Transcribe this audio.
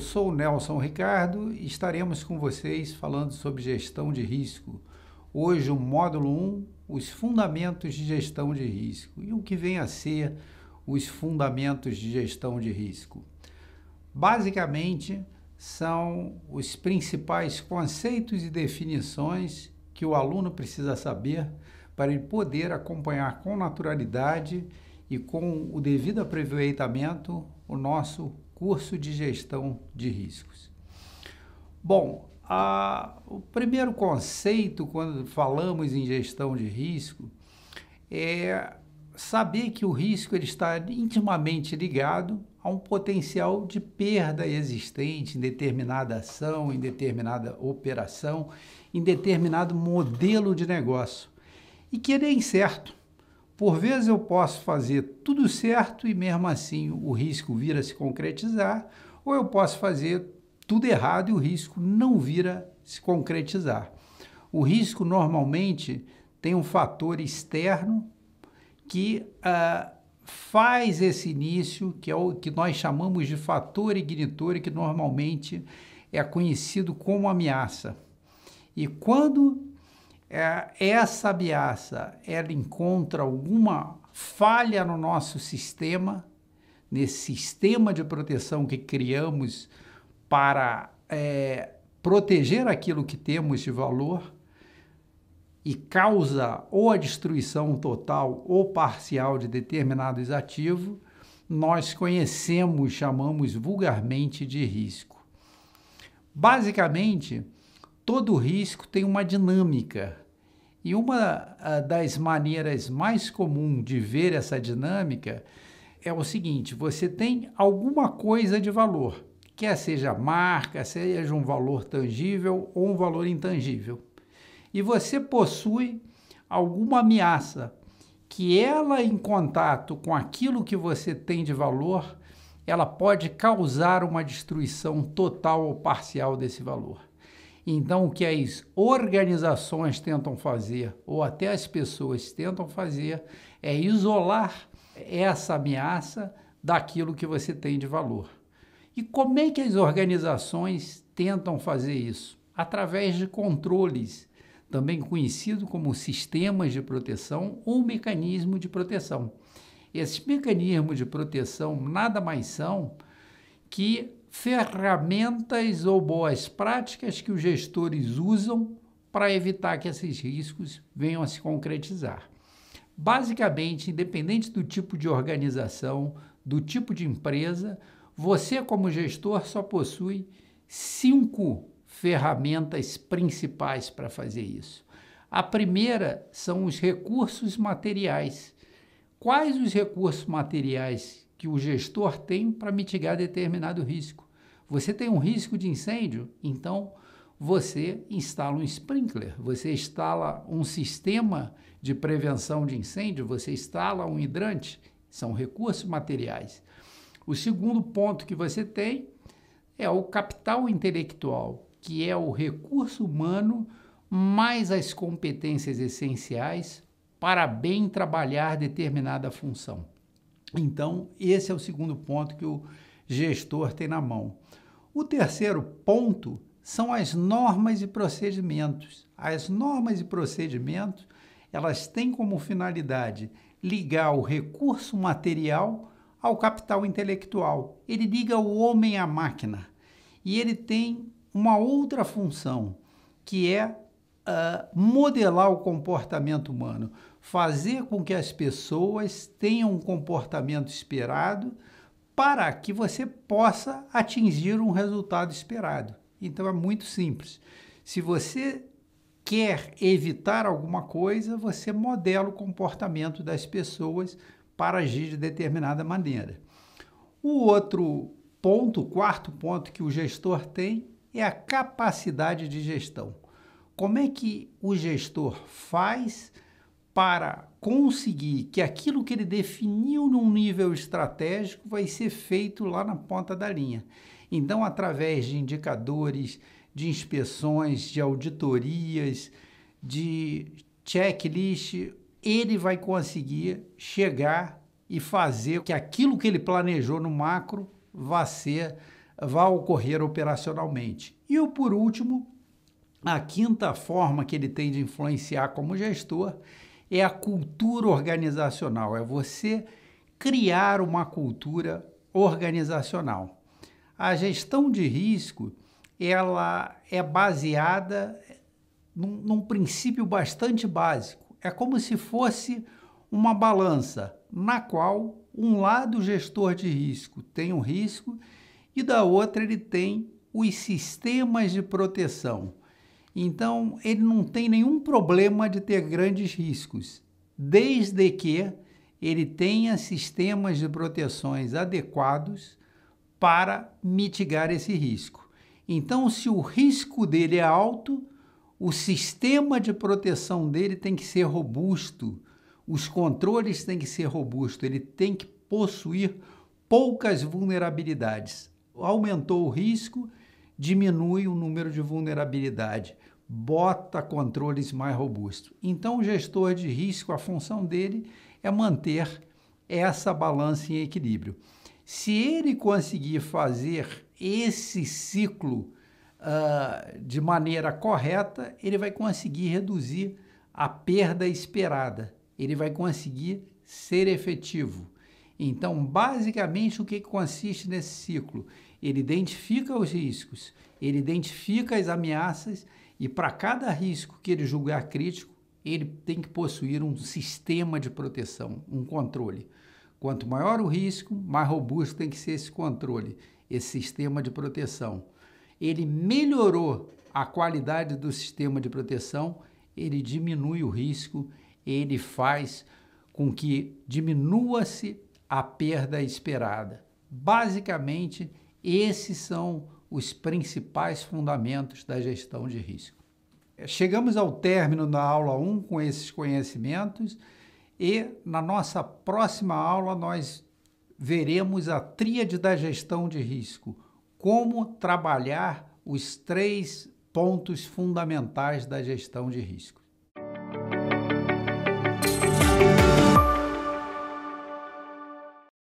Eu sou o Nelson Ricardo e estaremos com vocês falando sobre gestão de risco. Hoje, o módulo 1, os fundamentos de gestão de risco e o que vem a ser os fundamentos de gestão de risco. Basicamente, são os principais conceitos e definições que o aluno precisa saber para ele poder acompanhar com naturalidade e com o devido aproveitamento o nosso curso de gestão de riscos. Bom, o primeiro conceito quando falamos em gestão de risco é saber que o risco ele está intimamente ligado a um potencial de perda existente em determinada ação, em determinada operação, em determinado modelo de negócio e que ele é incerto. Por vezes eu posso fazer tudo certo e mesmo assim o risco vir a se concretizar, ou eu posso fazer tudo errado e o risco não vir a se concretizar. O risco normalmente tem um fator externo que faz esse início, que é o que nós chamamos de fator ignitor e que normalmente é conhecido como ameaça. E quando essa ameaça ela encontra alguma falha no nosso sistema, nesse sistema de proteção que criamos para proteger aquilo que temos de valor e causa ou a destruição total ou parcial de determinados ativos, nós conhecemos, chamamos vulgarmente de risco. Basicamente, todo risco tem uma dinâmica e uma das maneiras mais comuns de ver essa dinâmica é o seguinte: você tem alguma coisa de valor, quer seja marca, seja um valor tangível ou um valor intangível, e você possui alguma ameaça que ela em contato com aquilo que você tem de valor, ela pode causar uma destruição total ou parcial desse valor. Então, o que as organizações tentam fazer, ou até as pessoas tentam fazer, é isolar essa ameaça daquilo que você tem de valor. E como é que as organizações tentam fazer isso? Através de controles, também conhecido como sistemas de proteção ou mecanismo de proteção. Esses mecanismos de proteção nada mais são que ferramentas ou boas práticas que os gestores usam para evitar que esses riscos venham a se concretizar. Basicamente, independente do tipo de organização, do tipo de empresa, você como gestor só possui 5 ferramentas principais para fazer isso. A primeira são os recursos materiais. Quais os recursos materiais que o gestor tem para mitigar determinado risco? Você tem um risco de incêndio, então você instala um sprinkler, você instala um sistema de prevenção de incêndio, você instala um hidrante, são recursos materiais. O segundo ponto que você tem é o capital intelectual, que é o recurso humano mais as competências essenciais para bem trabalhar determinada função. Então, esse é o segundo ponto que o gestor tem na mão. O terceiro ponto são as normas e procedimentos. As normas e procedimentos, elas têm como finalidade ligar o recurso material ao capital intelectual. Ele liga o homem à máquina. E ele tem uma outra função, que é modelar o comportamento humano, fazer com que as pessoas tenham um comportamento esperado para que você possa atingir um resultado esperado. Então é muito simples. Se você quer evitar alguma coisa, você modela o comportamento das pessoas para agir de determinada maneira. O outro ponto, o quarto ponto que o gestor tem é a capacidade de gestão. Como é que o gestor faz para conseguir que aquilo que ele definiu num nível estratégico vai ser feito lá na ponta da linha? Então, através de indicadores, de inspeções, de auditorias, de checklist, ele vai conseguir chegar e fazer que aquilo que ele planejou no macro vá ser vai ocorrer operacionalmente. E por último, a quinta forma que ele tem de influenciar como gestor é a cultura organizacional, é você criar uma cultura organizacional. A gestão de risco, ela é baseada num princípio bastante básico. É como se fosse uma balança, na qual um lado o gestor de risco tem o risco e da outra ele tem os sistemas de proteção. Então, ele não tem nenhum problema de ter grandes riscos, desde que ele tenha sistemas de proteções adequados para mitigar esse risco. Então, se o risco dele é alto, o sistema de proteção dele tem que ser robusto, os controles têm que ser robustos, ele tem que possuir poucas vulnerabilidades. Aumentou o risco, diminui o número de vulnerabilidade, bota controles mais robustos. Então, o gestor de risco, a função dele é manter essa balança em equilíbrio. Se ele conseguir fazer esse ciclo de maneira correta, ele vai conseguir reduzir a perda esperada, ele vai conseguir ser efetivo. Então, basicamente, o que consiste nesse ciclo? Ele identifica os riscos, ele identifica as ameaças e para cada risco que ele julgar crítico, ele tem que possuir um sistema de proteção, um controle. Quanto maior o risco, mais robusto tem que ser esse controle, esse sistema de proteção. Ele melhorou a qualidade do sistema de proteção, ele diminui o risco, ele faz com que diminua-se a perda esperada. Basicamente, esses são os principais fundamentos da gestão de risco. Chegamos ao término da aula 1 com esses conhecimentos e na nossa próxima aula nós veremos a tríade da gestão de risco, como trabalhar os 3 pontos fundamentais da gestão de risco.